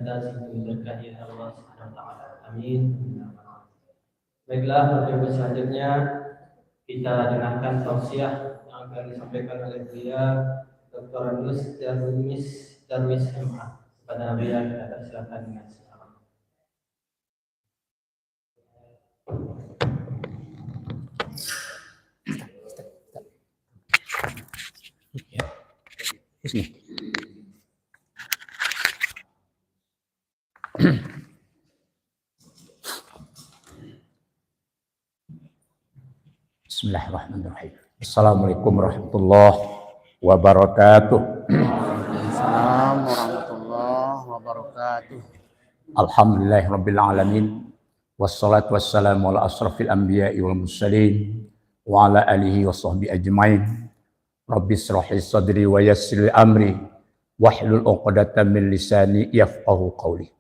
Diberkahi Allah Subhanahu wa taala. Amin. Baiklah, pada selanjutnya kita dengarkan tausiah yang akan disampaikan oleh beliau Dr. Andus Darwis MA. Kepada beliau kita silakan dengan salam. Bismillahirrahmanirrahim. Assalamualaikum warahmatullahi wabarakatuh. Assalamualaikum warahmatullahi wabarakatuh. Alhamdulillahirabbil alamin. Wassalatu wassalamu ala asrafil anbiya'i wal mursalin wa ala alihi wa sahbihi ajmain. Rabbis shrah li sadri wa yassir li amri wahlul 'uqdatam min lisani yafqahu qawli.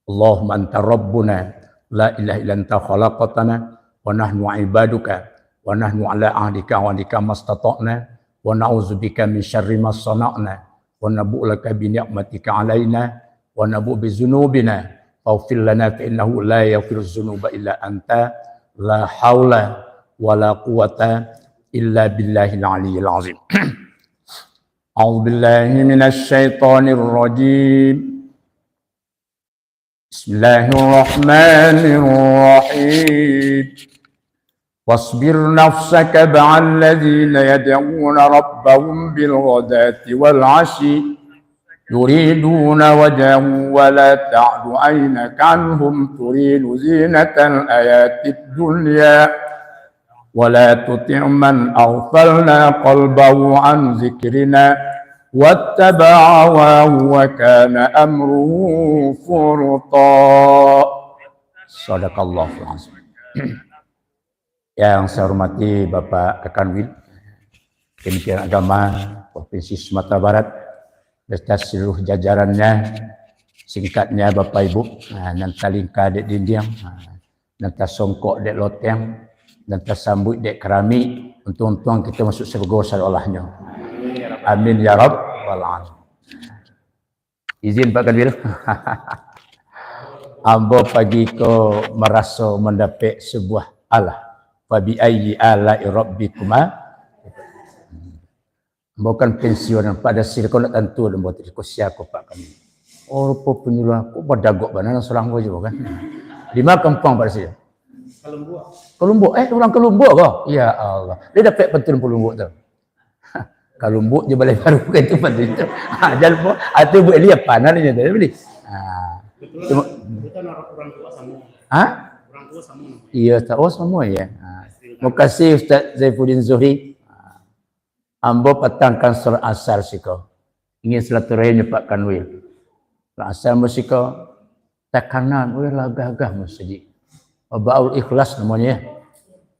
Allahumma anta rabbuna la ilaha illa anta khalaqtana wa nahnu 'ibaduka wa nahnu ala ahdika wa adika mastata'na wa na'udzubika min syarri ma sana'na wa nabu'laka bi ni'matika alaina wa nabu' bi dzunubina faghfir lana fa innahu la yaghfiru dzunuba illa anta la haula wa la quwata illa billahil aliyyil azim. A'udzu billahi minasy syaithanir rajim. Bismillahirrahmanirrahim. واصبر نفسك مع الذين يدعون ربهم بالغداة والعشي يريدون وجهه ولا تعد عينك عنهم تريد زينة الحياة الدنيا ولا تطع من أغفلنا قلبه عن ذكرنا واتبع هواه وكان أمره فرطا. صدق الله العظيم. Yang saya hormati Bapak Kakanwil, Kementerian Agama Provinsi Sumatera Barat, beserta seluruh jajarannya, singkatnya Bapak Ibu, nanta lingka dek dindiang, nanta songkok dek loteng, nanta sambut dek kerami, untung-untung kita masuk surga salawahnya. Amin ya rabbal alamin. Izin Pak Kanwil. Ambo pagi ko merasa mendapat sebuah Allah. Fabi ayyi ala'i rabbikuma. Bukan pensiunan pada sirko nak tentu dan buat ko siako Pak kami. Oh rupa penyuluh aku badagok banana seorang gua juga kan. Di mana kampung pada sini? Kalumbu. Kalumbu. Orang Kalumbu kok? Ya Allah. Dia dapat pentul Kalumbu tu. Kalumbu je balai baru kan itu pentul itu. Jangan lupa atau buat dia panarnya tadi beli. Betul orang tua sama. Orang tua sama. Iya, tahu semua ya. Terima kasih Ustaz Zaifuddin Zuhri. Ambo patangkan surah asar siko. Ingin silaturahimnya Pak Kanwil. Asar musiko tekanan, gagah masjid. Baul ikhlas namanya.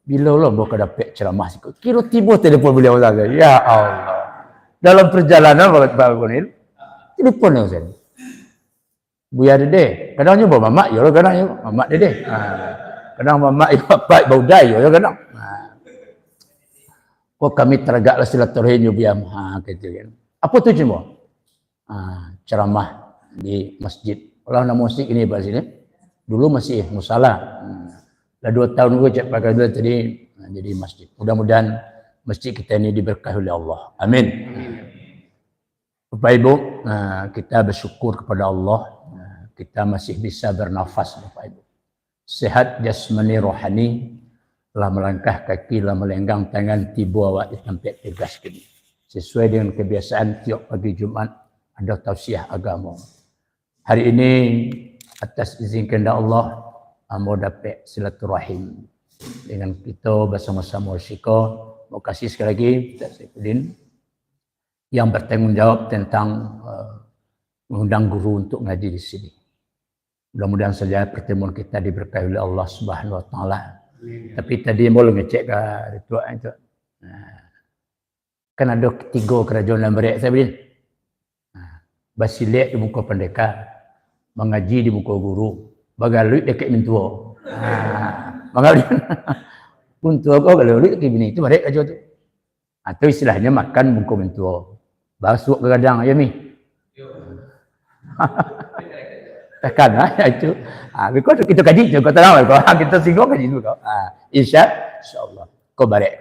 Bila Allah bawa dapat ceramah siko. Kira tiba telefon beliau lagi. Ya Allah. Dalam perjalanan Pak Kanwil, telefonnya Ustaz. Buya dede, kadang nyoba mamak, ya kadang nyoba mamak dede. Kadang mamak ibu bapak baudai, ya kadang. Kok kami teragaklah silaturahim biam, gitu kan. Apa tu cuma? Ceramah di masjid. Kalau nama musik ini Pak sini, dulu masih musala. Dah 2 tahun gue cek pakai dulu jadi masjid. Mudah-mudahan masjid kita ini diberkahi oleh Allah. Amin. Bapak Ibu, kita bersyukur kepada Allah. Kita masih bisa bernafas Bapak Ibu. Sehat jasmani rohani, telah melangkah kaki, telah melenggang tangan, tiba awak di tempat tugas kini. Sesuai dengan kebiasaan tiap pagi Jumat ada tausiah agama. Hari ini atas izin kehendak Allah, amo dapat silaturahim dengan kita bersama-sama Syiko. Terima kasih sekali lagi Ustaz Saifuddin yang bertanggung jawab tentang mengundang guru untuk ngaji di sini. Mudah-mudahan saja pertemuan kita diberkahi oleh Allah Subhanahu wa taala. Tapi tadi boleh ngecek ke tua itu. Kan ada 3 kerajaan Amerika saya bilang. Basilek di muka pendekar, mengaji di muka guru, bagaluit dekat mentua. Mengalir. Mentua kau kalau luit ke bini itu mereka aja tu. Atau istilahnya makan muka mentua. Basuk ke kadang ya mi. Tekan itu. Because kita kaji juga tahu kau. Kita singgung kaji juga. Insyaallah. Kau balik.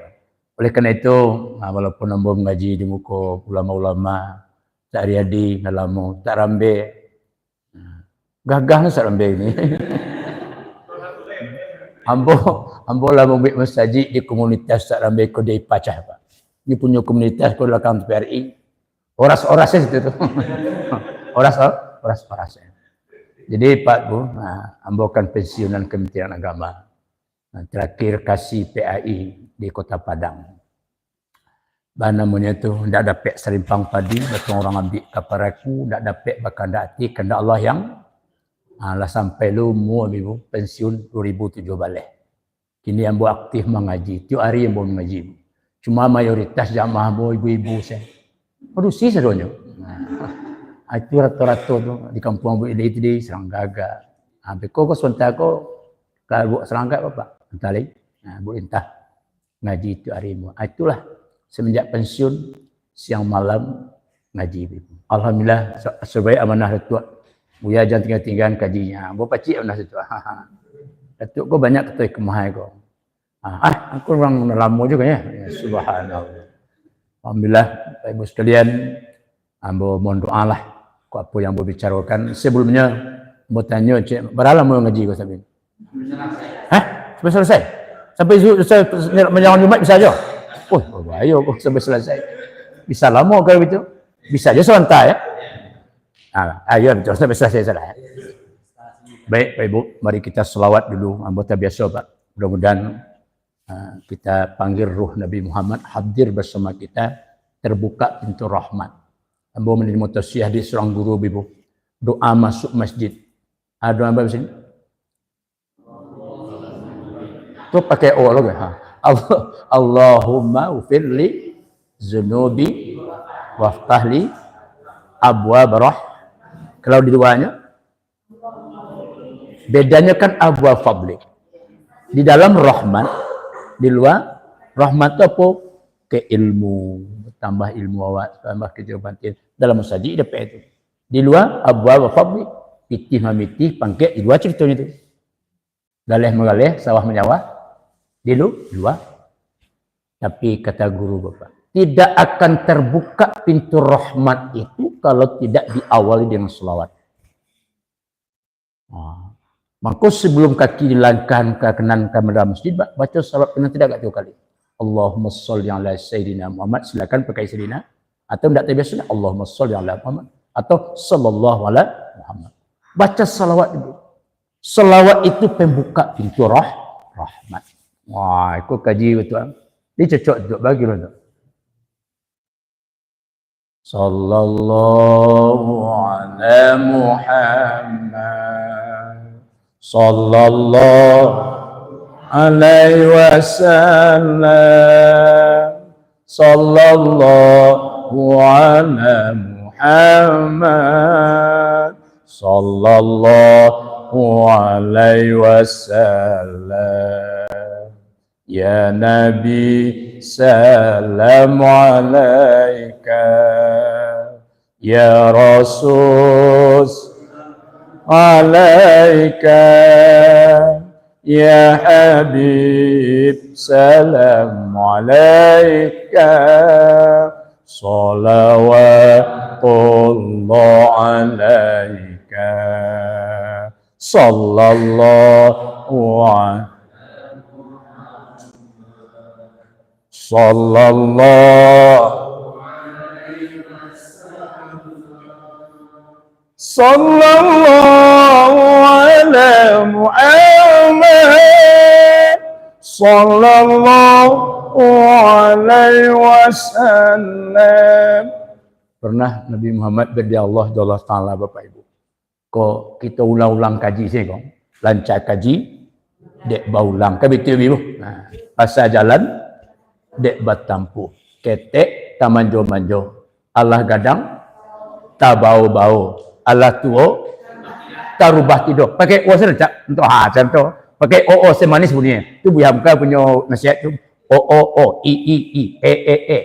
Oleh karena itu, walaupun ambo mengaji di muka ulama-ulama, tak riadi ngalamu, tak rambe. Gagah nak rambe ini. Ambo lah membuat masjid di komunitas tak rambe ko di Pacah, Pak. Ini punya komunitas ko belakang PRI. Oras-orasnya situ tu. Oras-orasnya. Jadi Pak Bu, ambo kan pensiunan Kementerian Agama. Terakhir kasih PAI di Kota Padang. Namanya tu, tidak dapat serimpang padi, betul orang ambil kaparaku, tidak dapat bakal dati, kena Allah yang lah sampai lu mu ibu pensiun 2007 balik. Kini ambo aktif mengaji, tiap hari ambo mengaji. Cuma mayoritas jamaah ambo ibu-ibu saya. Aduh sih sedonya. Itu rata-rata tu di kampung ambo ini di Seranggaga. Beko sebentar ko kalau Serangga apa? Entah lagi. Bu entah ngaji itu hari mu. Itulah semenjak pensiun siang malam ngaji. Alhamdulillah sebaik amanah Datuk. Buya jangan tinggal-tinggal kajinya. Bu pacik amanah Datuk. Datuk ko banyak ketui kemahai ko. Aku orang lama juga ya. Subhanallah. Alhamdulillah Ibu sekalian, ambo mohon doa lah apa yang ambo bicarakan. Sebelumnya ambo tanya cik, berapa lama ngaji kau sampai? Sampai selesai? Sampai menjelang Jumat bisa aja? Oh, ayo kok sampai selesai. Bisa lama kalau itu? Bisa aja sebentar ya? Ayo sampai selesai salah. Baik Pak Ibu, mari kita selawat dulu. Anggota biasa Pak. Mudah-mudahan kita panggil ruh Nabi Muhammad hadir bersama kita, terbuka pintu rahmat. Ambo menerima tausiah di seorang guru Ibu. Doa masuk masjid. Doa apa di sini? Tu pakai O loh kan? Allahumma ufirli zunubi waftahli abwaab rah. Kalau di duanya bedanya kan abwaab fadli. Di dalam rahmat, di luar rahmat itu apa? Ke ilmu, tambah ilmu awak, tambah kehidupan dalam masjid dapat itu. Di luar abwaab fadli, pitih mamitih pangkat di luar ceritanya itu. Galeh mengaleh, sawah menyawah, di luar. Tapi kata guru Bapak, tidak akan terbuka pintu rahmat itu kalau tidak diawali dengan selawat. Maka sebelum kaki dilangkahkan ke kanan ke masjid, baca salawat kena tidak kat 2 kali. Allahumma sholli ala sayyidina Muhammad, silakan pakai sayyidina, atau tidak terbiasa Allahumma sholli ala Muhammad atau sallallahu ala Muhammad. Baca salawat itu. Salawat itu pembuka pintu rahmat. Wah, ikut kaji betul. Dia cocok untuk bagi lo. Sallallahu ala Muhammad. Sallallahu alaihi wasallam. Sallallahu ala Muhammad. Sallallahu alaihi wasallam. Ya Nabi salam alaika. Ya Rasul alaika. Ya Habib salam alaika. Salawatullah alaika. Sallallahu alaihi Sallallahu ala Muhammad. Sallallahu alaihi wasallam. Pernah Nabi Muhammad bagi Allah Taala Bapak Ibu. Kok kita ulang-ulang kaji sini kok. Lancar kaji, dek baulang. Kan betul Ibu. Nah, pasal jalan, dek batampu. Ketek, tamanjo-manjo. Allah gadang, tak bau-bau. Allah tuo, tak rubah tidur. Pakai O saja tak? Untuk contoh. Pakai O semanis bunyinya. Itu Bu Hamka punya nasihat tu. O, I, E.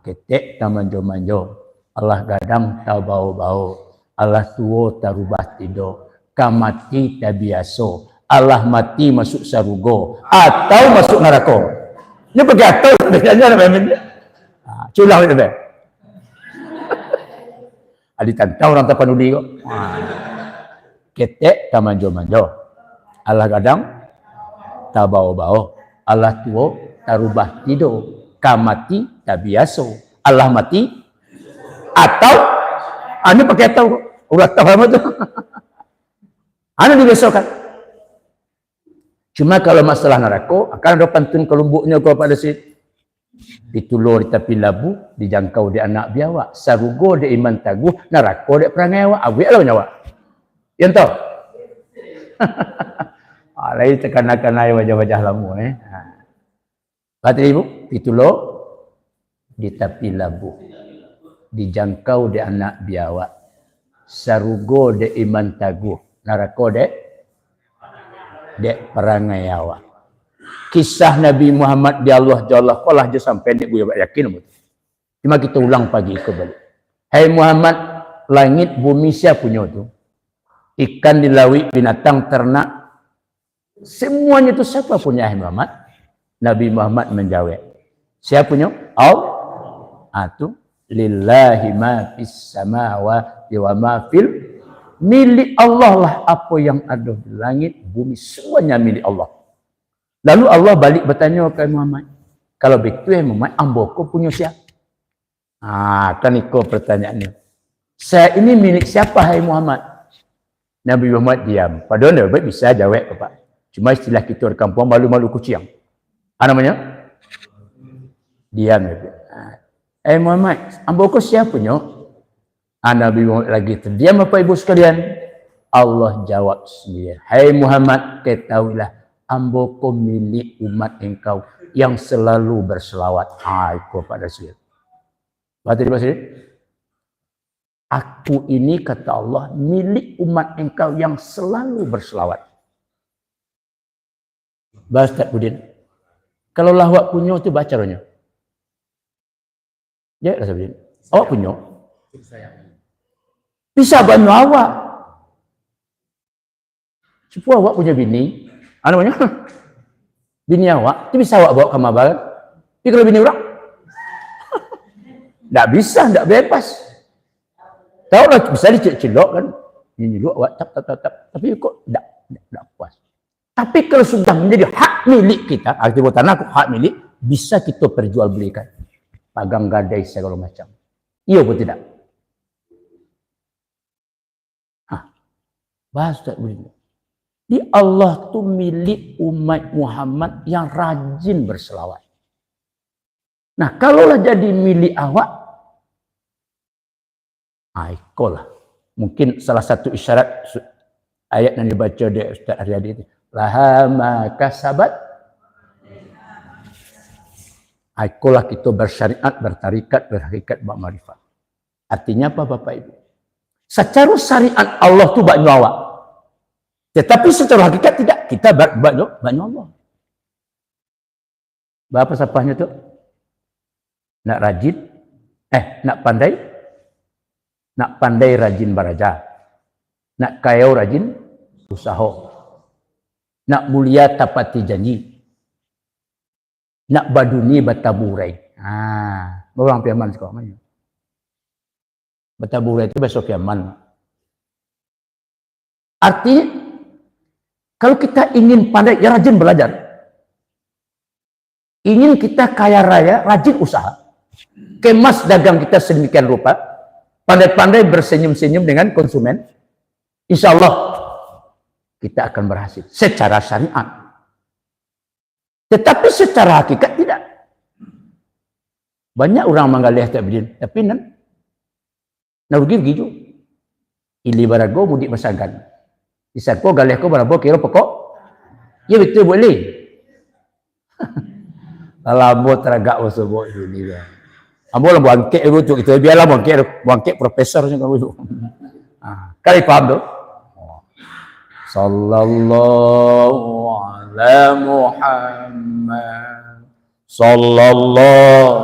Ketek, tamanjo-manjo. Allah gadang, tak bau-bau. Allah tua tarubah tidur, kamati tak biasa, Allah mati masuk sarugo atau masuk neraka. Ini pergi atau bedanya apa namanya? Culang itu deh. Adi tantau orang tapan udi kok. Ketek kamanjo-manjo. Allah kadang tak bau-bau. Allah tua tarubah tidur, kamati tak biasa, Allah mati atau anu pakai tahu urat tahu apa tu? Anu dibesokan. Cuma kalau masalah neraka akan ada pantun kelumbuknya kepada si ditulur di tepi labu, dijangkau di anak biawak, sarugo di iman taguh, neraka di perangai awak, awak lah nyawa. Yang tahu? Lain tekan-tekan wajah-wajah lamu Kata ibu, ditulur di tepi labu, dijangkau di anak biawak, sarugo de iman taguh, neraka de perangai awak. Kisah Nabi Muhammad di Allah Jalla kalah je sampai dia buat yakin. Cuma kita ulang pagi ke balik. Hai Muhammad, langit bumi siapa punya tu? Ikan di laut, binatang ternak, semuanya itu siapa punya hai Muhammad? Nabi Muhammad menjawab, siapa punya? Allah. Atu lillahi ma fis samawati wa ma fil, milik Allah lah apa yang ada di langit, bumi, semuanya milik Allah. Lalu Allah balik bertanya kepada Muhammad, kalau begitu Muhammad, ambo punya siapa? Kan ikut pertanyaannya. Saya ini milik siapa hai Muhammad? Nabi Muhammad diam. Padahal Nabi Muhammad bisa jawab Pak. Cuma istilah kita di kampung malu-malu kucing. Apa namanya? Diam. Muhammad, ambo siapa punya? Nabi Muhammad lagi terdiam Bapak Ibu sekalian. Allah jawab sendiri. Hai Muhammad, ketahuilah ambo milik umat engkau yang selalu berselawat. Aku pada sini. Baca di sini. Aku ini kata Allah milik umat engkau yang selalu berselawat. Bahas tak Budin. Kalau lawak punya tu baca rohnya. Ya rasa Budin. Awak punya. Bisa bantu awak. Supaya awak punya bini. Apa namanya? Bini awak. Itu bisa awak bawa ke mabar. Tapi kalau bini orang. Tak bisa, tak bebas. Tahu lah bisa dicilok kan. Ini juga awak tap. Tapi kok tak puas. Tapi kalau sudah menjadi hak milik kita. Arti tanah hak milik. Bisa kita perjualbelikan. Pagang gadai segala macam. Iya atau tidak? Bahas tak begini. Di Allah tu milik umat Muhammad yang rajin berselawat. Nah, kalaulah jadi milik awak, ikolah. Mungkin salah satu isyarat ayat yang dibaca di Ustaz Aryadi itu. Laha ma kasabat. Ikolah kita bersyariat, bertarikat, berhakikat, bermarifat. Artinya apa Bapak Ibu? Secara syariat Allah tu banyak awak. Tetapi secara hakikat tidak. Kita banyak Allah. Berapa sapahnya tu? Nak rajin? Nak pandai? Nak pandai rajin beraja. Nak kaya rajin usaha. Nak mulia tapati janji. Nak baduni bataburai. Orang piaman sekolah mana? Bataburai itu besok piaman. Artinya kalau kita ingin pandai, ya rajin belajar. Ingin kita kaya raya, rajin usaha. Kemas dagang kita sedemikian rupa. Pandai-pandai bersenyum-senyum dengan konsumen. Insya Allah kita akan berhasil. Secara syariat. Tetapi secara hakikat tidak. Banyak orang menggalih tak begini. Tapi rugi juga. Ili barago mudik masagan. Isat ko galih ko berapa kira pokok? Ya betul boleh. Kalau teragak usah ini. Ambo lah bangkit itu kita biarlah bangkit profesornya kamu. Kali paham tu? Sallallahu ala Muhammad. Sallallahu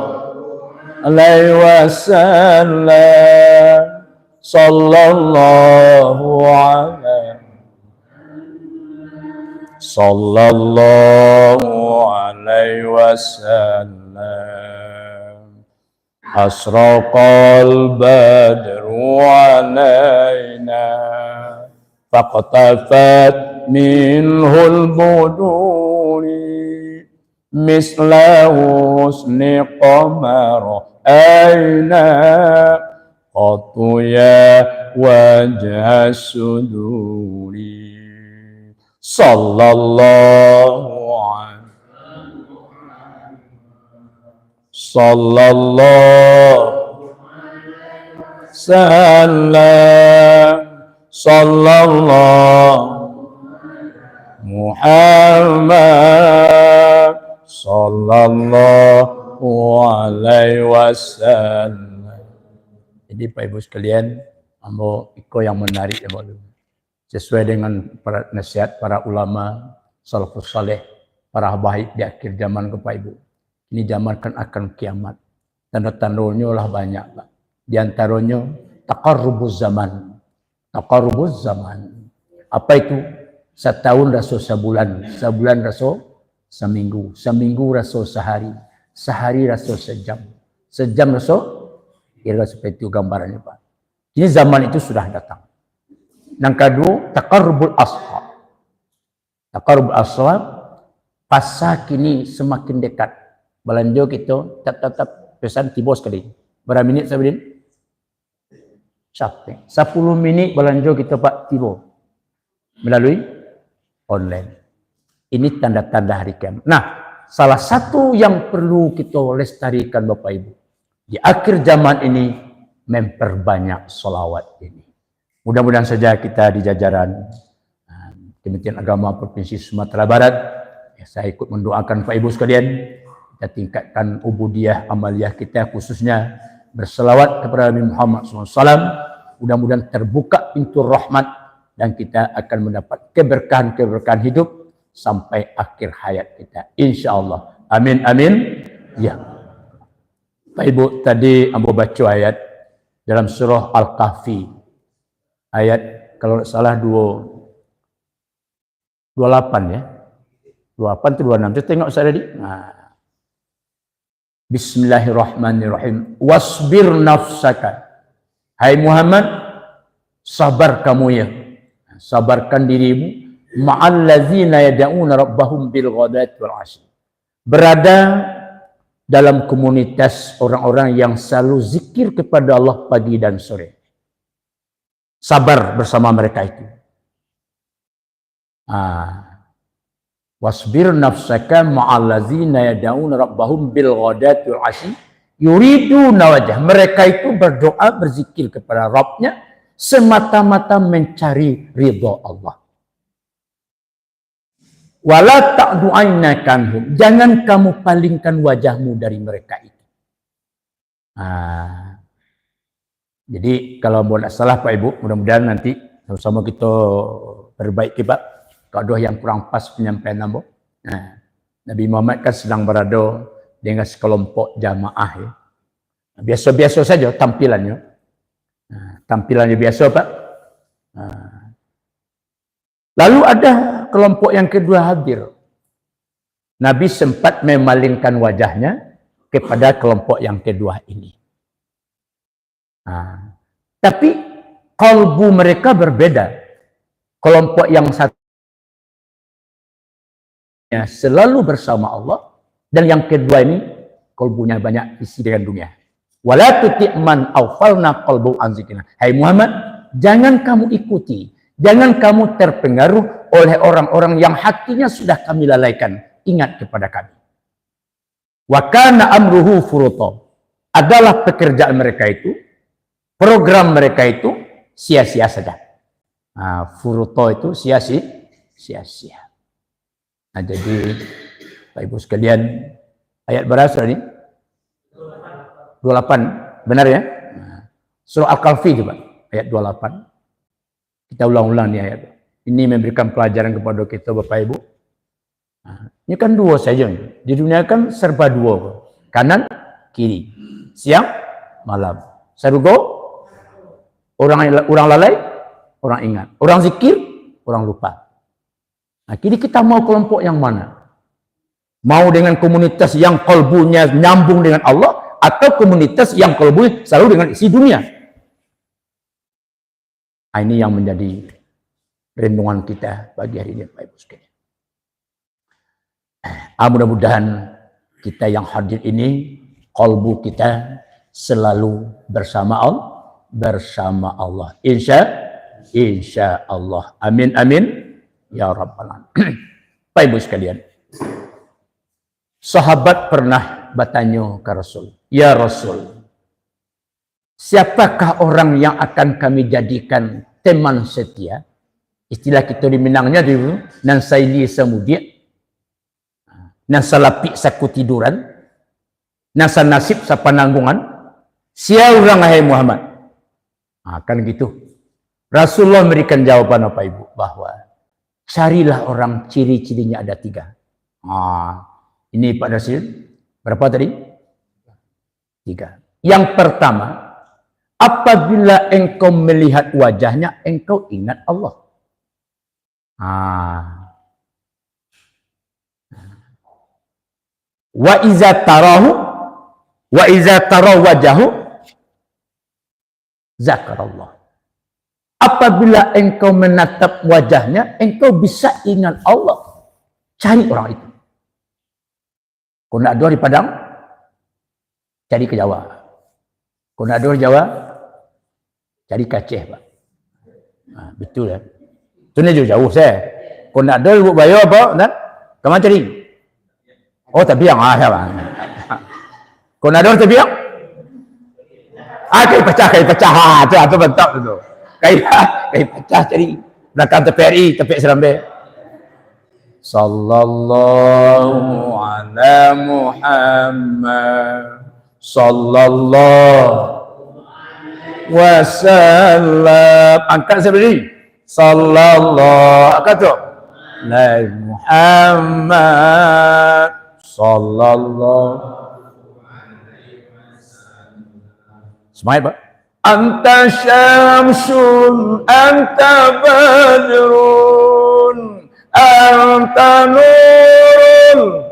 alaihi wasallam. sallallahu alaihi wasallam. Asraqal badru alaina faqtafat minhul buduri misla husni qamar aina qatu ya wajah suduri sallallahu sallallahu Muhammad sallallahu alaihi wasallam. Jadi Pak Ibu sekalian, ambo iko yang menarik ya Pak. Sesuai dengan para nasihat para ulama salafus saleh, para habaib di akhir zaman ke Pak Ibu. Ini zaman kan akan kiamat. Tanda-tandanya lah banyak Pak. Di antaranya taqarrubuz zaman. Taqarrubuz zaman. Apa itu? Setahun rasul sebulan, sebulan rasul seminggu, seminggu rasul sehari, sehari rasul sejam, sejam rasul kira seperti itu gambarannya Pak. Ini zaman itu sudah datang. Yang kedua, taqarrubul ashab. Taqarrubul ashab, fasa kini semakin dekat. Belanja kita tetap pesan tiba sekali. Berapa minit saya beri? Sampai 10 minit belanja kita Pak tiba melalui online. Ini tanda-tanda hari kiamat. Nah, salah satu yang perlu kita lestarikan Bapak Ibu di akhir zaman ini memperbanyak sholawat ini. Mudah-mudahan saja kita di jajaran Kementerian Agama Provinsi Sumatera Barat, ya, saya ikut mendoakan Pak Ibu sekalian, kita tingkatkan ubudiyah amaliyah kita, khususnya berselawat kepada Nabi Muhammad SAW. Mudah-mudahan terbuka pintu rahmat dan kita akan mendapat keberkahan-keberkahan hidup sampai akhir hayat kita, insya Allah. Amin, amin. Ya, Pak Ibu, tadi ambo baca ayat dalam surah Al-Kahfi, ayat kalau tidak salah 28 ya, 28 atau 26. Kita tengok saya tadi. Nah. Bismillahirrahmanirrahim. Wasbir nafsaka. Hai Muhammad, sabar kamu ya. Sabarkan dirimu ma'allazina yad'una rabbahum bil ghadati wal 'ashyi. Berada dalam komunitas orang-orang yang selalu zikir kepada Allah pagi dan sore. Sabar bersama mereka itu. Wasbir nafsaka ma'allazina yad'una rabbahum bil ghadati wal 'ashyi yuriduna wajah. Mereka itu berdoa, berzikir kepada Rabbnya semata-mata mencari ridha Allah. Wala ta'du aynaka anhum. Jangan kamu palingkan wajahmu dari mereka itu. Jadi kalau mau tidak salah Pak Ibu, mudah-mudahan nanti sama-sama kita perbaiki Pak. Kalau ada yang kurang pas penyampaian namo. Nabi Muhammad kan sedang berada dengan sekelompok jamaah ya. Biasa-biasa saja tampilannya. Tampilannya biasa Pak. Lalu ada kelompok yang kedua hadir. Nabi sempat memalingkan wajahnya kepada kelompok yang kedua ini. Tapi kalbu mereka berbeda. Kelompok yang satu selalu bersama Allah, dan yang kedua ini kalbunya banyak isi dengan dunia. Wala tuti' man awfalna qalbu an zikrina. Hai Muhammad, jangan kamu ikuti, jangan kamu terpengaruh oleh orang-orang yang hatinya sudah kami lalaikan. Ingat kepada kami. Wa kana amruhu furuta. Adalah pekerjaan mereka itu, program mereka itu sia-sia saja. Furuta itu sia-sia. Nah, jadi Pak Ibu sekalian, ayat berapa ini? 28, benar ya? Surah Al-Kahfi juga, ayat 28. Kita ulang-ulang nih ayat. Ini memberikan pelajaran kepada kita Bapak Ibu. Ini kan dua saja. Di dunia kan serba dua. Kanan, kiri. Siang, malam. Surga, Orang lalai, orang ingat. Orang zikir, orang lupa. Nah, kini kita mau kelompok yang mana? Mau dengan komunitas yang kalbunya nyambung dengan Allah, atau komunitas yang kalbunya selalu dengan isi dunia? Nah, ini yang menjadi renungan kita pagi hari ini, Bapak Ibu sekalian. Mudah-mudahan kita yang hadir ini, kalbu kita selalu bersama Allah. Insya Allah. Amin amin ya rabbal alamin. Bapak Ibu sekalian, sahabat pernah bertanya ke Rasul, ya Rasul, siapakah orang yang akan kami jadikan teman setia? Istilah kita di Minangnya dulu, nan saili semudia, nan salapi saku tiduran, nan sanasib sapananggungan. Siapa orang hai Muhammad? Kan gitu. Rasulullah memberikan jawaban apa Ibu, bahwa carilah orang ciri-cirinya ada 3. Ini Pak Nasir, berapa tadi? 3. Yang pertama, apabila engkau melihat wajahnya, engkau ingat Allah. Wa iza tarahu wajahu zakarallah. Apabila engkau menatap wajahnya, engkau bisa ingat Allah. Cari orang itu. Kau nak dua di Padang, cari ke Jawa. Kau nak dua di Jawa, cari ke Aceh, Pak. Betul ya. Itu ni jauh saya. Kau nak dua ibu bayo apa? Nak? Kemana cari? Oh, tabiang. Siapa? Kau nak dua tabiang? Kayak pecah. Itu bentuk itu. Kayak pecah cari. Belakang TPRI, TPI Serambi. Sallallahu ala Muhammad. Sallallahu wasallam. Angkat saya berdiri. Sallallahu. Angkat tu. La Muhammad. Sallallahu. Semuanya Pak. Anta syamsun, anta badrun, anta nurun,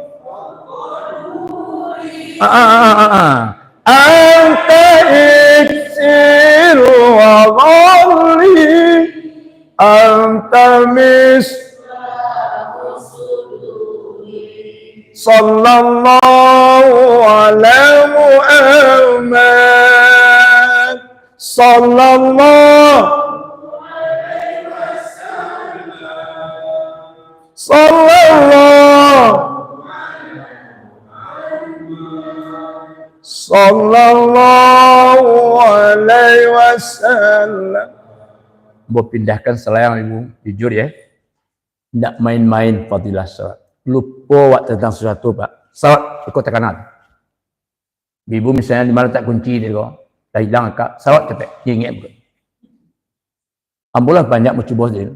anta iksir wa ghalli, anta sallallahu ala Muhammad. Sallallahu alaihi wasallam. Mau pindahkan selayang Ibu, jujur ya. Tidak main-main fadilah salat. Lupa tentang sesuatu Pak. Salat ikut tekanan. Ibu misalnya di mana tak kunci dia kok. Dah hilang akak, sawat cepet, dia ingat bukan. Ambulah banyak mencuba dia.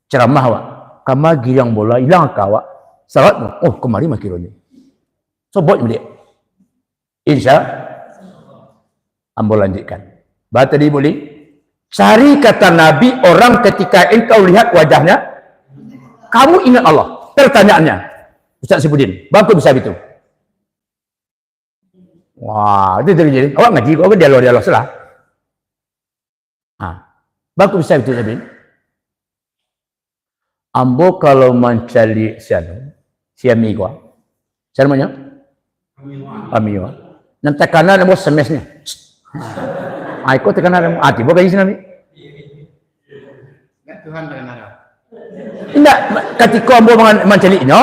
Ceramah awak. Kama girang bola, hilang akak awak. Sawat mu, oh kemari makiro ni. So buat dia. Insya Ambo lanjutkan. Baca tadi boleh. Cari kata Nabi orang ketika engkau lihat wajahnya, kamu ingat Allah. Pertanyaannya, Ustaz Sibudin, bangku bisa begitu? Wah, itu terjadi. Awak ngaji, kau dialog salah. Bagus bisa itu tadi. Ambo kalau mencari siami gua. Siapa namanya? Amiwa. Nanti kanan ambo semesnya. Aku tekanan ambo. Tiba kaji sini. Tuhan tekanan. Tidak, ketika ambo mencari ini,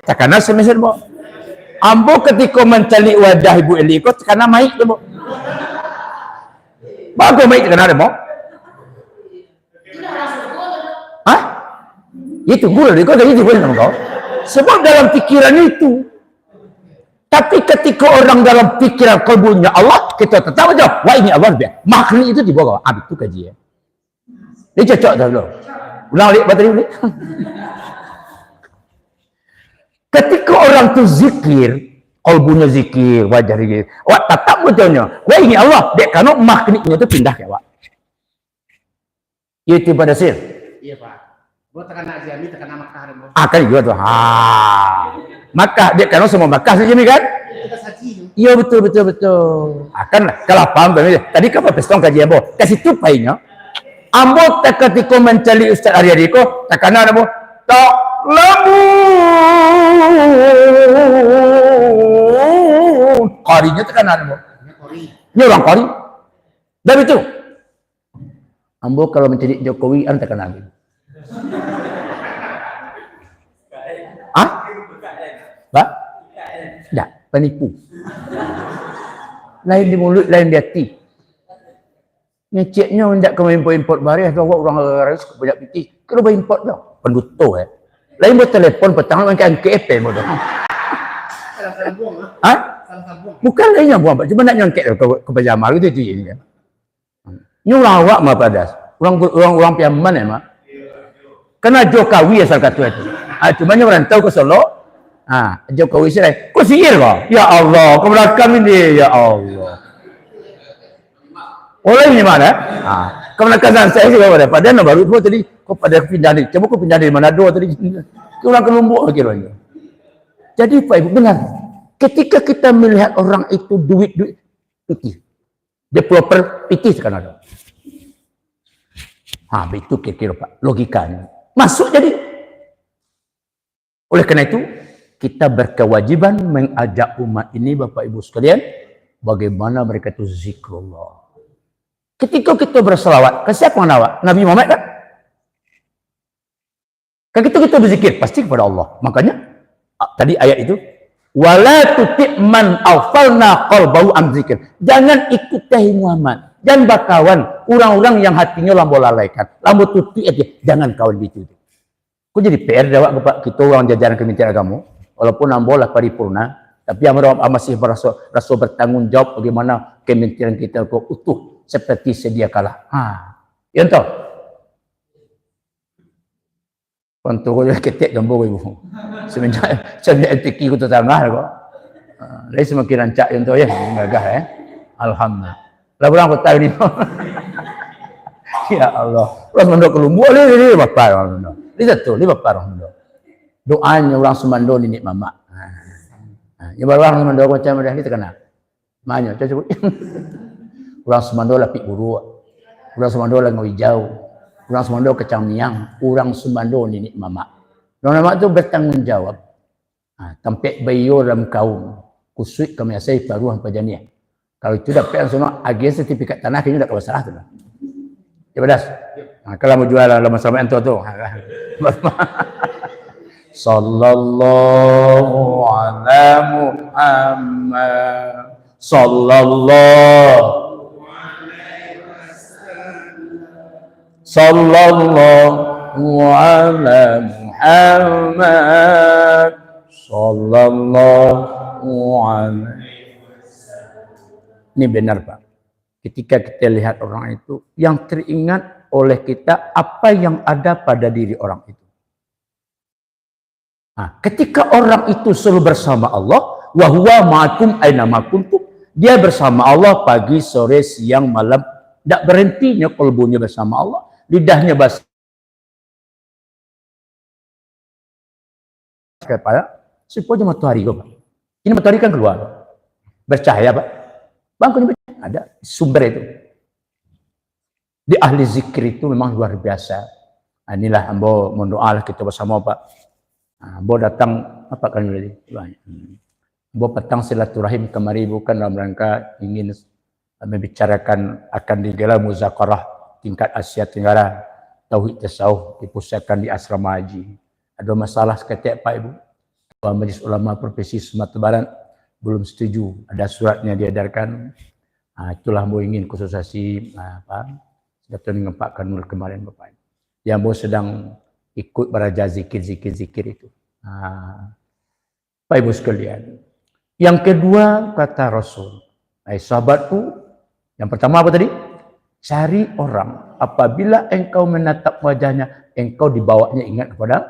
tekanan semesnya ambo. Ambo ketika mencari wajah Ibu Eli ikut karena maik tu, Bu. Bagus maik karena ada, Bu. Itu gula dia kau jadi boleh nama kau. Sebab dalam pikiran itu. Tapi ketika orang dalam pikiran kalbunya Allah, kita tetap jawab, wah ini Allah biar. Makna itu dibawa. Itu kaji ya. Dia cocok dah dulu. Ulang balik bateri balik. Ketika orang tu zikir, kalbunya zikir, wajah zikir, awak tetap betulnya. Wah ini Allah, dek kano makniknya tu pindah ke awak. Itu pada sir. Iya Pak. Buat tekan nak Jami, tekan nama Makkah dan Akan juga tuh. Makkah dia kan semua Makkah saja nih kan? kita saji. Iya betul. Akan kalau paham tadi kapan pestong kaji ambo kasih tupainya. Ambo tak ketika mencari Ustaz Aryadiko tak kena ambo tak lamu. Qarinya tak kena ambo. Ini orang Qari. Dan itu. Ambo kalau mencari Jokowi tak kena ambo. Pak? Tidak, penipu. Lain di mulut, lain di hati. Ngeceknya hendak ke import barang, atau orang harus banyak pitih. Kalau import dah, penduto Lain buat telefon petang macam KP modo. Salah buang ah. Ha? Salah buang. Bukan lain yang buang, cuma nak nyangkit ke pajama gitu ini kan. Nyuruh awak mah padas. Orang piaman mah. Kena Jokowi asal kata itu. Cuma orang tahu ke Solo. Jokowi sih, kau sihir kau? Ya Allah, kau belakang ini, ya Allah. Oleh ini mana? Kau belakang saya sih kau ada. Padahal baru tu tadi, kau pada pindah ni. Coba kau pindah dari Manado tadi. Kau orang kelompok kira-kira. Jadi Pak Ibu benar. Ketika kita melihat orang itu duit putih, developer putih sekarang ada. Itu kira-kira Pak logikanya. Masuk jadi. Oleh karena itu kita berkewajiban mengajak umat ini Bapak Ibu sekalian bagaimana mereka itu zikrullah. Ketika kita berselawat, ke siapa nawak? Nabi Muhammad kan? Ketika kita berzikir pasti kepada Allah. Makanya tadi ayat itu wala tuti' man awfalna qalbahu am zikir. Jangan ikuti Muhammad. Jangan bakawan orang-orang yang hatinya lambo lalaikan. Lambo tuti aja. Jangan kawan itu. Kok jadi PR jawab Bapak kita orang jajaran Kementerian Agama. Walaupun ambolah paripurna, tapi amro masih rasa bertanggung jawab bagaimana kementerian kita kok utuh seperti sedia kala. Ya entah. Untuk kau ketek gambar ibu. Semenjak MTQ itu tengah kok. Lain semakin rancak yang tu ya, gagah Alhamdulillah. Lah orang kau tahu ni. Ya Allah. Orang mendok kelumbu ni Bapak orang. Lihat tu, lihat Bapak orang. Doanya orang Sumando ni mama. Yang baru orang Sumando macam dah ni terkenal. Mana cakap. Orang Sumando lapik buru. Orang Sumando lah ngojau. Orang Sumando kecang miang. Orang Sumando ni mama. Orang mama tu bertanggung jawab. Tampik bayo dalam kaum. Kusut kami asai paruh pajaniah. Kalau itu dapat semua agih sertifikat tanah kini tak masalah tu lah. Ya bedas. Kalau mau jual lama sama ento tu. Sallallahu ala Muhammad sallallahu ala Muhammad sallallahu alaihi wasallam. Ini benar Pak. Ketika kita lihat orang itu, yang teringat oleh kita apa yang ada pada diri orang itu. Ketika orang itu selalu bersama Allah, wa huwa ma'akum aina ma kuntum, dia bersama Allah pagi, sore, siang, malam, tidak berhentinya kalbunya bersama Allah, lidahnya basah kepada supaya matahari Pak. Ini matahari kan keluar, bercahaya Pak. Bangkunya ada sumber itu. Di ahli zikir itu memang luar biasa. Inilah ambo mendoa kita bersama Pak. Bo datang apa kan tadi? Bo petang silaturahim kemari bukan dalam rangka ingin membicarakan akan digelar muzakarah tingkat Asia Tenggara tauhid tasawuf dipusatkan di asrama haji. Ada masalah seketika Pak Ibu. Ketua Majelis Ulama Provinsi Sumatera Barat belum setuju. Ada suratnya diedarkan. Itulah Bo ingin khususasi Dato' dengan Pak Kanul kemarin Bapak. Yang Bo sedang ikut beraja zikir itu. Pak Ibu sekalian. Yang kedua kata Rasul. Sahabatku, yang pertama apa tadi? Cari orang. Apabila engkau menatap wajahnya, engkau dibawanya ingat kepada.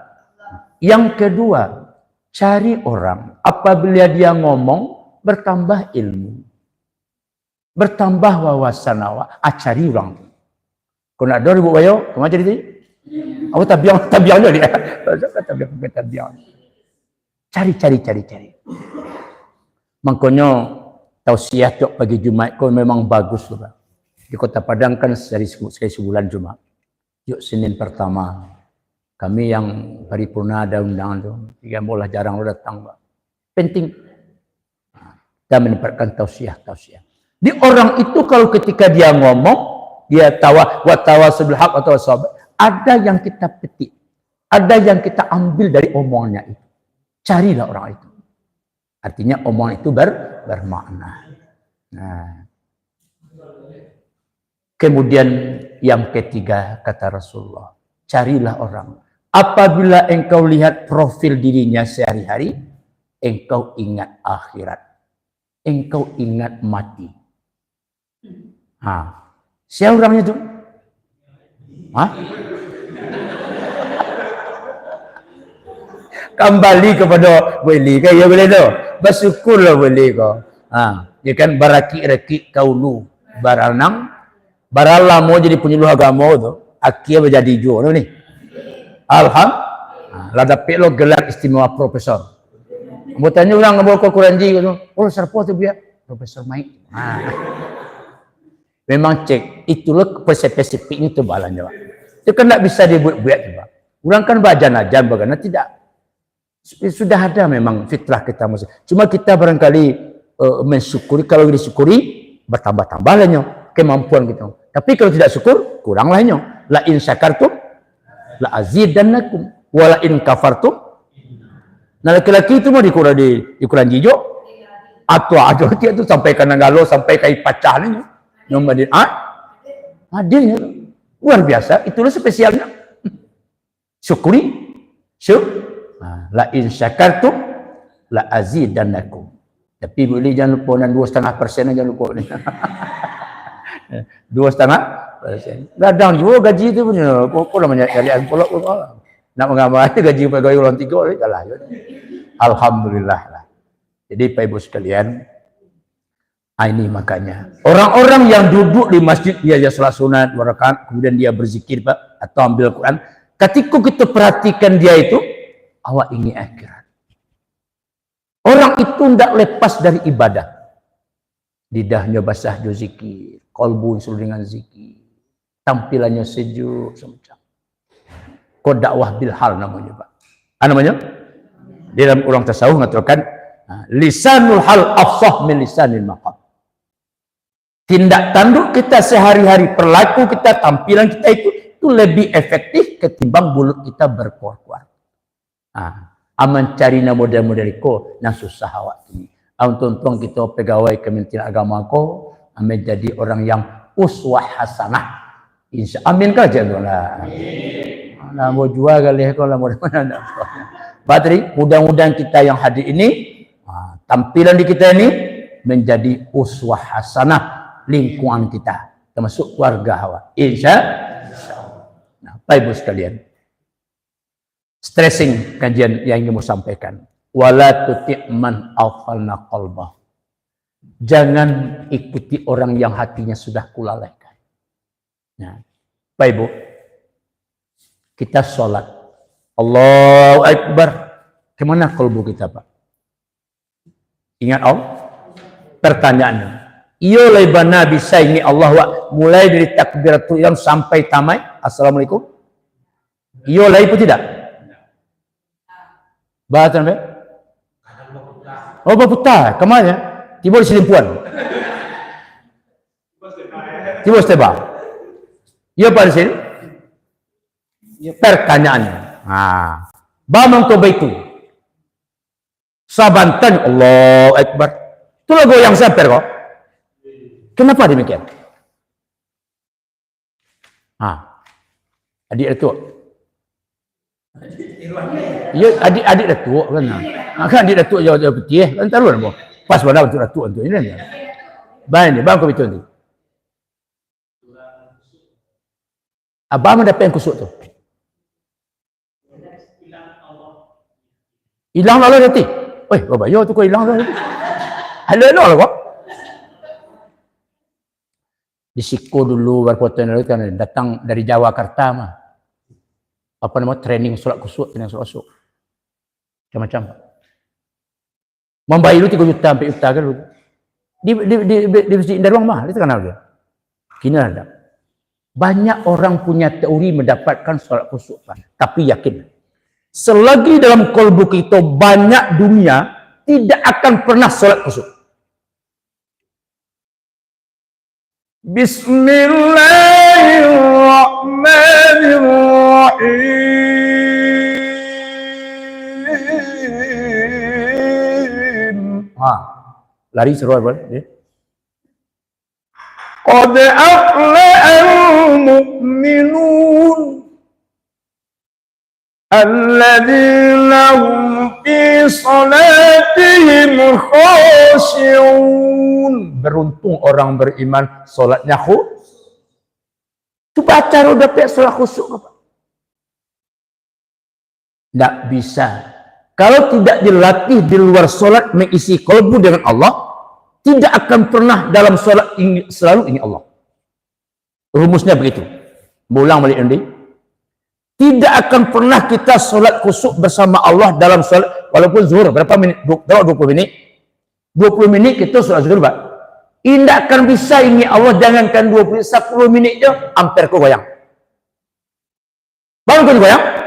Yang kedua, cari orang. Apabila dia ngomong, bertambah ilmu. Bertambah wawasan awak. Cari orang. Kau nak 2,000 bayar, kemana jadi tadi? Aku tabiang dia. Tabiang. Cari. Makanya tausiah tiap pagi Jumat kau memang bagus tu. Di Kota Padang kan sekali sebulan Jumat. Yuk Senin pertama. Kami yang paripurna ada undangan tu. Tiga bola jarang lo datang. Penting. Kita menempatkan tausiah. Di orang itu kalau ketika dia ngomong, dia tawasul bil haq atau sahabat, ada yang kita petik, ada yang kita ambil dari omongannya itu. Carilah orang itu. Artinya omongan itu bermakna. Nah. Kemudian yang ketiga kata Rasulullah, carilah orang. Apabila engkau lihat profil dirinya sehari-hari, engkau ingat akhirat. Engkau ingat mati. Siapa orangnya itu? Kembali kepada boleh ke? Ya boleh tu. Bersyukurlah boleh ke? Ya kan baraki-raki kaulu baranang barala mau jadi penyuluh agama tu. Akhirnya berjadi jual ni. Alhamdulillah. Lah dapat lo gelar istimewa profesor. Mau tanya orang ngabul Quranji tu. Oh siapa tu dia? Profesor Mike. Memang cek itulah spesifik itu balanya. Itu kan tak bisa dibuat-buat juga. Orang kan bajan-ajan bagaimana tidak. Sudah ada memang fitrah kita masih. Cuma kita barangkali mensyukuri, kalau disyukuri bertambah-tambahnya kemampuan kita. Tapi kalau tidak syukur kurang lahnya. La in syakartum la azidannakum wa la in kafartum. Nah laki-laki itu mau dikurangi jijo atau aja dia tu sampai kena galo sampai kai pacah ni. Nyomadin adilnya luar biasa, itulah spesialnya. Syukuri, la in syakartum la azidannakum. Tapi boleh jangan lupa dan 2,5% jangan lupa ni. 2,5%. Gadang juga gaji tu punya. Apa namanya kalian pula nak mengamal gaji pegawai ulang 3 ni kalah. Alhamdulillah lah. Jadi Pak Ibu sekalian, ini makanya orang-orang yang duduk di masjid dia salat sunat 2 rakaat kemudian dia berzikir Pak atau ambil Quran, ketika kita perhatikan dia itu awak ini akhirat. Orang itu tidak lepas dari ibadah. Lidahnya basah do zikir, kalbu usul dengan zikir, tampilannya sejuk semacam. Kod dakwah bil hal namanya Pak. Namanya di dalam orang tasawuf mengatakan lisanul hal afsah min lisanil maqam. Tindak tanduk kita sehari-hari, perilaku kita, tampilan kita itu lebih efektif ketimbang mulut kita berkuar-kuar. Aman cari model-model ko na susah awak ini. Untung kita pegawai Kementerian Agama ko, amin jadi orang yang uswah hasanah. Insya amin kaja dola. Nah mau jual kali ko lah mudah-mudahan. Badri, mudah-mudahan kita yang hadir ini, tampilan di kita ini menjadi uswah hasanah lingkungan kita, termasuk keluarga awak. Insya Allah. Nah, Bapak Ibu sekalian, stressing kajian yang ingin saya sampaikan. Wala tuti' man aghfalna qalbah. Jangan ikuti orang yang hatinya sudah kulalaikan. Nah, Bapak Ibu, kita sholat. Allahu Akbar. Kemana kalbu kita Pak? Ingat Allah? Pertanyaannya. Iyo laiban Nabi sayyidi Allah mulai dari takbiratul ihram sampai tamai. Assalamualaikum. Iyo lai pun tidak? Bahatan Pak? Oh berputar. Kemana? Tiba di selimpuan. Tiba setebal. Iyo pada sini. Pertanyaannya. Bamang toba itu. Sabantan Allahu Akbar. Itulah goyang sabar kok. Kenapa demikian? Adik datuk. Ya adik datuk kan. Kan adik datuk jauh putih kan taruh apa? Pas pada untuk datuk tu ini kan. Baik ni, bang kau betul ni. Abang ada pen kusuk tu. Hilang Allah nanti. Oi, bapak yo tu kau hilang Allah. Halo lah kok. Di Siko dulu berkota kan datang dari Jawakarta mah. Apa namanya training sholat kusuk, training sholat kusuk. Macam-macam. Membayar 3 juta sampai juta kan. Di Masjid Indah Ruang mah, itu kenal dia. Kini ada. Banyak orang punya teori mendapatkan sholat kusuk, tapi yakin. Selagi dalam kolbu kita banyak dunia, tidak akan pernah sholat kusuk. Bismillahirrahmanirrahim. Lari seru apa? Qad aflahal mu'minun alladzina hum fi salatihim khashi'un. Beruntung orang beriman salatnya khusyuk. Tu baca udah pek salat khusyuk apa? Tidak bisa. Kalau tidak dilatih di luar salat mengisi kalbu dengan Allah, tidak akan pernah dalam salat selalu ingat Allah. Rumusnya begitu. Ulang balik nanti. Tidak akan pernah kita solat khusyuk bersama Allah dalam solat, walaupun zuhur, berapa menit? 20 menit. 20 menit kita solat zuhur, Pak. Tidak akan bisa ini Allah, jangankan 20 menit, 10 menit je, hampir kau goyang. Baru kau goyang?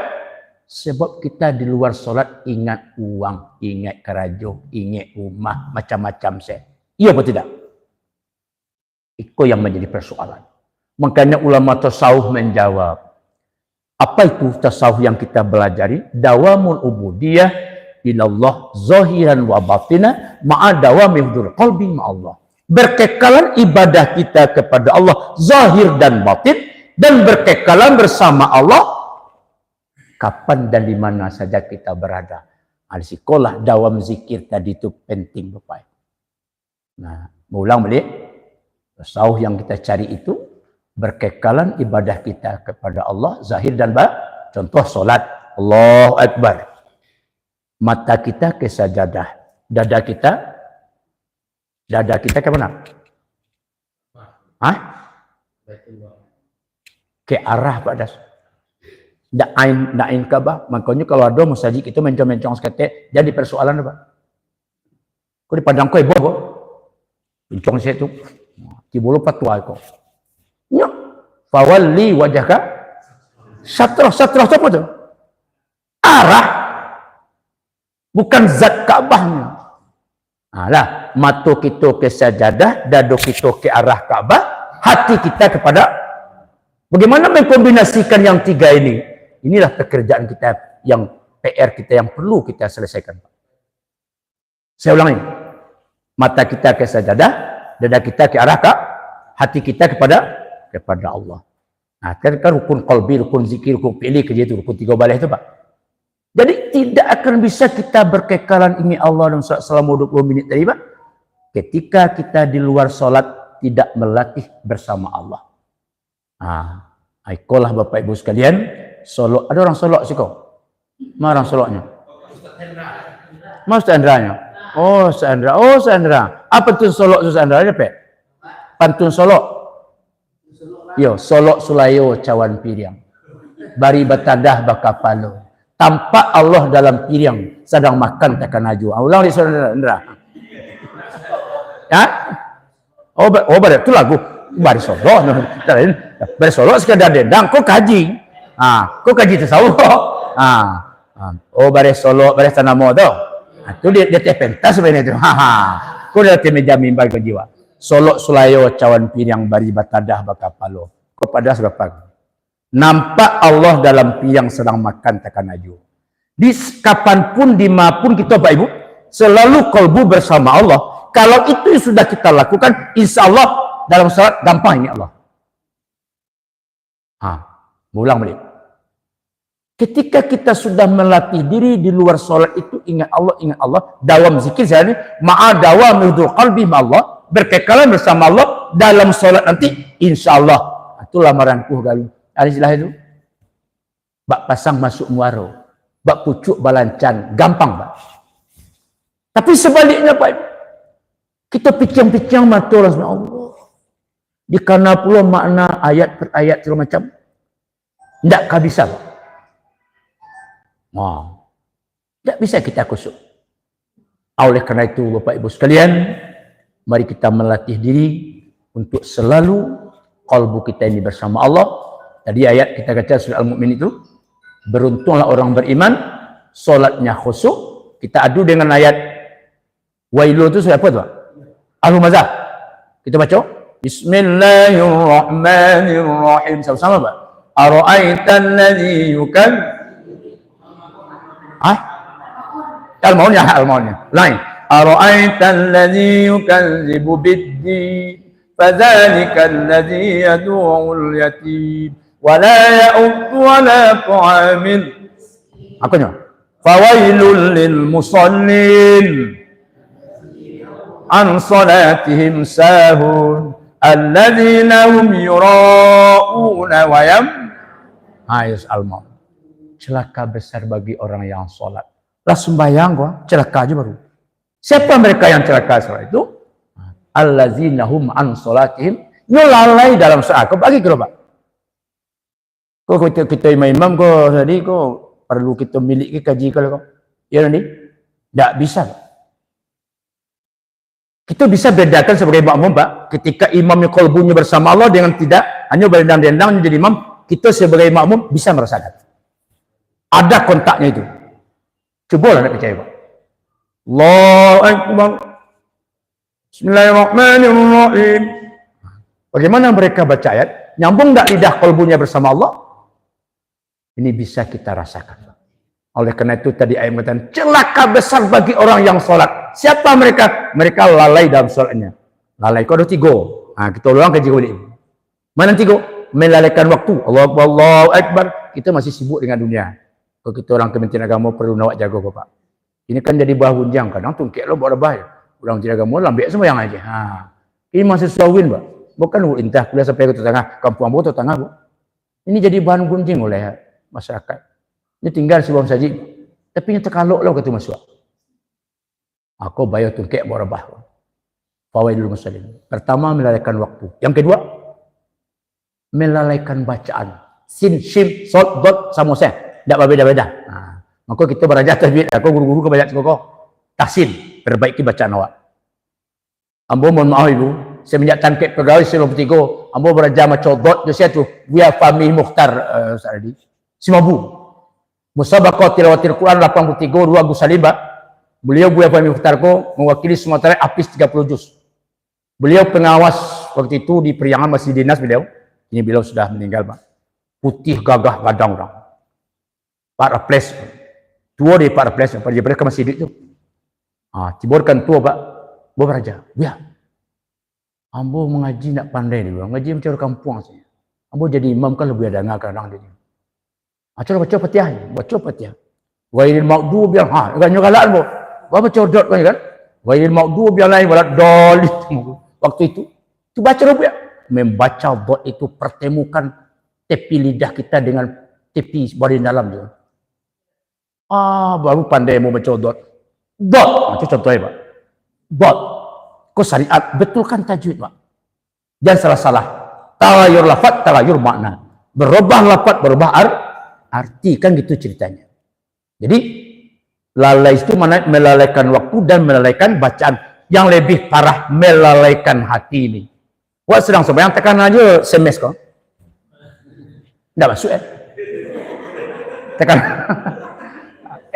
Sebab kita di luar solat ingat uang, ingat kerajo, ingat rumah, macam-macam saya. Iya atau tidak? Itu yang menjadi persoalan. Makanya ulama tasawuf menjawab, apa itu tasawuf yang kita belajari? Dawamul ubudiyah ilallah zahiran wa batina ma'a dawami hudurul qalbi ma'allah. Berkekalan ibadah kita kepada Allah zahir dan batin, dan berkekalan bersama Allah kapan dan di mana saja kita berada. Al-sikolah dawam zikir tadi itu penting Bapak. Nah, ulang balik. Tasawuf yang kita cari itu berkekalan ibadah kita kepada Allah zahir dan batin. Contoh solat, Allahu Akbar. Mata kita ke sajadah, dada kita ke mana? Hah? Ke arah pada Da'in Ka'bah. Makanya kalau ada masjid itu mencong-mencong sekete, jadi persoalan apa? Kau di padang kau ibu mencong saya tu, cibulu patwa kau. Nyok, fawalli wajhaka satrah apa tu? Arah, bukan zat Ka'bahnya. Alah, mata kita ke sajadah, dada kita ke arah Ka'bah, hati kita kepada. Bagaimana mengkombinasikan yang tiga ini? Inilah pekerjaan kita, yang PR kita yang perlu kita selesaikan. Saya ulangi. Mata kita ke sajadah, dada kita ke arah Ka'bah, hati kita kepada Allah. Nah, kan rukun qalbi, rukun zikir, rukun fi'li, kerja itu rukun 3 balai itu, Pak. Jadi tidak akan bisa kita berkekalan ini Allah dalam selama 20 menit tadi, Pak. Ketika kita di luar solat tidak melatih bersama Allah. Ikolah Bapak Ibu sekalian, solok. Ada orang solok sih kau? Mana orang soloknya? Mas Ustaz Andranya. Oh, Ustaz Andra. Oh, Ustaz Andra. Apa tu solok Ustaz Andra? Ada Pak? Pantun solok. Yo, solok sulayo cawan piriang. Bari batadah bakapalo. Tampak Allah dalam piring sedang makan takkan aju. Ulang di Saudara Andra. Ya? Oh, itu lagu. Bari solok. Bari solok sekadar dendang. Kau kaji. Kau kaji tasawuf. Oh, bari solok, bari tanamo tu. Itu dia teh pentas sebenarnya itu. Kau dah ke meja mimbar ke jiwa. Solok sulayo cawan piring bari batadah bakapalo. Kau pada sebab nampak Allah dalam piang sedang makan takkan aju. Di kapanpun, dimanapun kita Pak Ibu, selalu kalbu bersama Allah. Kalau itu sudah kita lakukan, insya Allah dalam salat gampang ini Allah. Ulang balik. Ketika kita sudah melatih diri di luar salat itu, ingat Allah, dawam zikir saya ini, ma'a dawam hudul qalbi Allah, berkekalan bersama Allah dalam salat nanti, insya Allah. Itu lamaranku galuh. Ada istilah itu? Bak pasang masuk muaro. Bak pucuk balancan. Gampang, Pak. Tapi sebaliknya, Pak. Kita picang-picang mata Allah. Dikana pula makna ayat per ayat segala macam. Tidak kehabisan. Wah. Tidak bisa kita khusyuk. Oleh karena itu Bapak Ibu sekalian, mari kita melatih diri untuk selalu kalbu kita ini bersama Allah. Tadi ayat kita baca surah Al-Mu'min itu, beruntunglah orang beriman, solatnya khusyuk. Kita adu dengan ayat Wailu itu surah apa tu? Al-Humazah. Kita baca. Bismillahirrahmanirrahim. Sama-sama Pak. Ara'aitan ladzi yukad. Al-Mauniyah, Al-Mauniyah. Lain. Ara'aitan ladzi yukadzibu bid-din. Fadzalika alladzi yad'u'ul yatim wa la ya'uddu 'ala ta'amil. Akunya. Fawailul lil musallin. An salatihim sahun alladzina hum yura'una wa yam. Ayat Al-Maun. Celaka besar bagi orang yang salat. Lah sembahyang gua, celaka aja baru. Siapa mereka yang celaka salat itu? Alladzina hum an salatihim, yo lalai dalam salat. Kau bagi kira Pak. Kau kita imam kau tadi kau perlu kita miliki kaji kalau kau. Ya nanti tidak bisa. Kita bisa bedakan sebagai makmum Pak, ketika imamnya kalbunya bersama Allah dengan tidak hanya berendang-endang menjadi imam, kita sebagai makmum bisa merasakan. Ada kontaknya itu. Cobalah nak percaya Pak. Allahu Akbar. Bismillahirrahmanirrahim. Bagaimana mereka baca ayat? Nyambung tak lidah kalbunya bersama Allah? Ini bisa kita rasakan. Oleh karena itu tadi ayat mengatakan celaka besar bagi orang yang sholat. Siapa mereka? Mereka lalai dalam sholatnya. Lalai. Kau ada 3. Kita ulang kaji balik. Mana 3? Melalaikan waktu. Allahu Akbar. Kita masih sibuk dengan dunia. Kalau kita orang Kementerian Agama perlu nak jaga Bapak. Ini kan jadi bahan hunjang. Kadang tungkek lo buat bahaya. Orang Kementerian Agama lambek semua yang aja. Ini masih sawin Pak. Bukan intah kuliah sampai ke tetangga. Kampung Ambo atau tetangga Bu. Ini jadi bahan gunjing oleh masyarakat. Ini tinggal sebelum saji. Tapi ini terkaluk lah kata masuk. Aku bayar tungkek buat bah. Fawaidul musallin. Pertama melalaikan waktu. Yang kedua melalaikan bacaan. Sin, shim, sol, dot, samosa. Tak berbeza-beza. Maka kita belajar tajwid. Aku guru-guru ke banyak sekolah. Tahsin. Perbaiki bacaan awak. Ambo mohon maaf Ibu. Semenjak tangkap pegawai sebelum 3. Ambo belajar macam dot. Jadi tu. Buya Fahmi Mukhtar. Simabu. Musabaqah tilawatil Quran 83. 2 Gus Salimba. Beliau Buya Fahmi Mukhtar ko mewakili Sumatera Apis 30 juz. Beliau pengawas waktu itu di periangan masih dinas beliau. Ini beliau sudah meninggal Pak. Putih gagah gadang orang. Pak Raples. Tua di Pak Raples. Pak Raples ke masjid itu. Ciborkan tua Pak. Bawa raja. Ya. Ambo mengaji nak pandai dia. Mengaji macam orang kampung saja. Ambo jadi imam kan lebih ada kadang dia. Coba baca Fatihah. Baca Fatihah. Wailil maudu biar kan nyukalan Ambo. Bawa baca dot kan. Wailil maudu biar lain walat dolit. Waktu itu. Tu baca dulu ya. Membaca dot itu pertemukan tepi lidah kita dengan tepi badan dalam tu. Baru pandai mau baca dot. Dot. Itu contohnya Pak. Dot. Kau syariat betulkan tajwid Pak. Jangan salah-salah. Talayur lafad, talayur makna. Berubah lafad, berubah arti. Kan gitu ceritanya. Jadi lalai itu mana melalaikan waktu dan melalaikan bacaan. Yang lebih parah melalaikan hati ini. Wah sedang sembahyang tekan aja SMS kau. Tidak masuk tekan.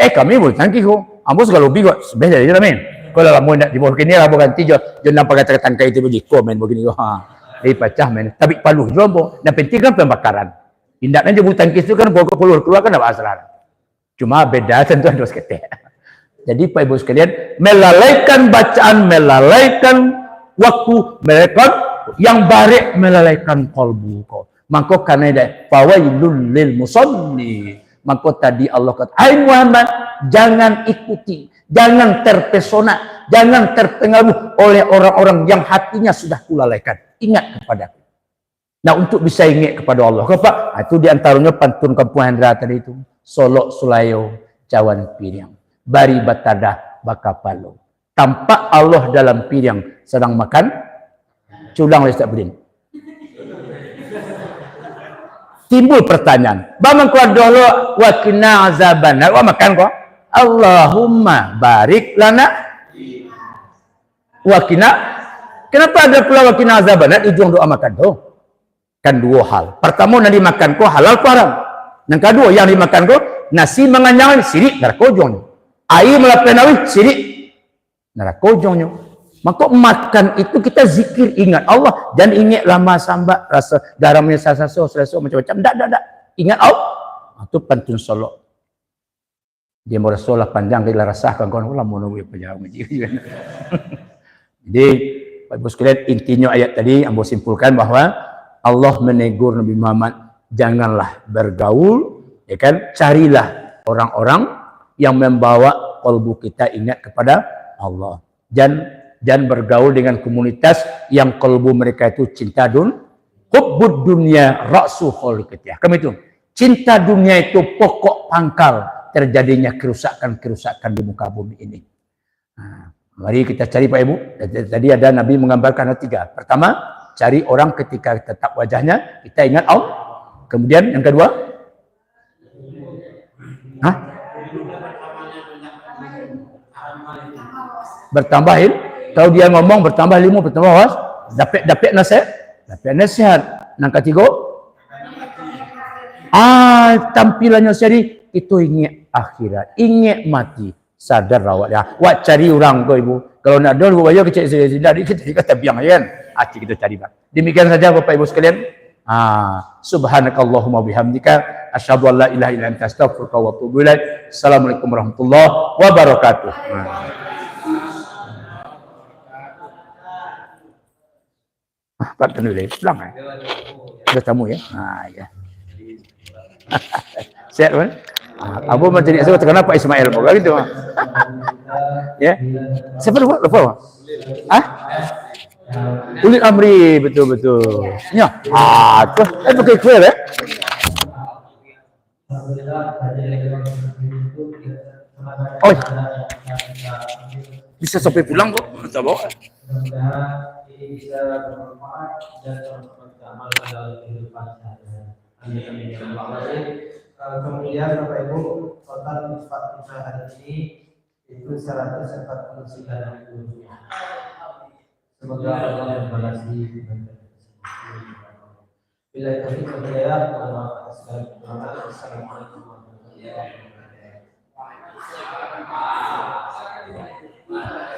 Kami boleh tangki kau. Ambo segala lebih kok. Sebenarnya jadi lain. Kalau kamu nak dibawa kini lah bukan tiga. Jangan nampak kata-kata kayak itu begini. Komen begini. Pecah men. Tapi palu jombo. Yang penting kan pembakaran. Tindaknya jemput tangkis itu kan keluar kan apa asal. Cuma beda tentu ada sekete. Jadi Pak Ibu sekalian melalaikan bacaan, melalaikan waktu, melalaikan yang barik, melalaikan kalbu kau. Maka karena ada fawailul lil musalli. Maka tadi Allah kata, hai Muhammad, jangan ikuti, jangan terpesona, jangan terpengaruh oleh orang-orang yang hatinya sudah kulalaikan. Ingat kepadaku. Nah untuk bisa ingat kepada Allah, Pak, itu diantaranya pantun Kampung Hendra tadi itu. Solok Sulayo, Cawan Piring. Bari Batada, Bakapalo. Tampak Allah dalam piring sedang makan, culang oleh Ustaz Brin. timbul pertanyaan. Bang kuat dulu wa qina azabannar. Wa makan kok. Allahumma barik lana wa qina. Kenapa ada pula wa qina azabannar ujung doa makan tu? Kan dua hal. Pertama yang dimakan kau halal ku haram. Yang kedua yang dimakan kau nasi menganyangan sirik neraka ujungnya. Air melapis nawih sirik neraka ujungnya. Maka makan itu kita zikir ingat Allah dan ingat lama sambat rasa garamnya sasaso selesai macam-macam. Tak. Ingat Allah. Itu pantun solo. Dia mau solah panjang kita rasakan kawan Allah mau nunggu apa ngaji. Jadi Pak Ibu sekalian intinya ayat tadi ambo simpulkan bahwa Allah menegur Nabi Muhammad janganlah bergaul ya kan, carilah orang-orang yang membawa kalbu kita ingat kepada Allah. Dan bergaul dengan komunitas yang kalbu mereka itu cinta hubbud dunya ra'su khaliqatih. Kami itu cinta dunia itu pokok pangkal terjadinya kerusakan-kerusakan di muka bumi ini. Nah, mari kita cari Pak Ibu. Tadi ada Nabi menggambarkan ada 3. Pertama, cari orang ketika tetap wajahnya kita ingat Allah. Kemudian yang kedua, bertambahin. Kalau dia ngomong bertambah ilmu, bertambah was, dapat nasihat. Yang ketiga, tampilannya sendiri itu ingat akhirat, ingat mati, sadar rawat ya. Wak cari orang tu Ibu. Kalau nak dol buaya kecil sedari kita kata biang kan. Hati kita cari Pak. Demikian saja Bapak Ibu sekalian. Subhanakallahumma bihamdika asyhadu an la ilaha illa anta astaghfiruka wa atubu ilaik. Assalamualaikum warahmatullahi wabarakatuh. Pak Tanwil pulang ya? Ada tamu ya? Ya. Sehat kan? Abu macam ni saya kenapa Pak Ismail bukan gitu. Ya. Siapa lupa? Ulil amri betul. Ya. Tu pakai kuil ya. Oh. Bisa sampai pulang kok. Tak bawa. Ini bisa bermanfaat dan beramal dalam kehidupan sehari-hari. Amin. Terima kasih. Kemudian Bapak Ibu, total infak kita hari ini itu 149 ribu. Semoga Allah membalas di bila itu saya Assalamualaikum warahmatullahi wabarakatuh.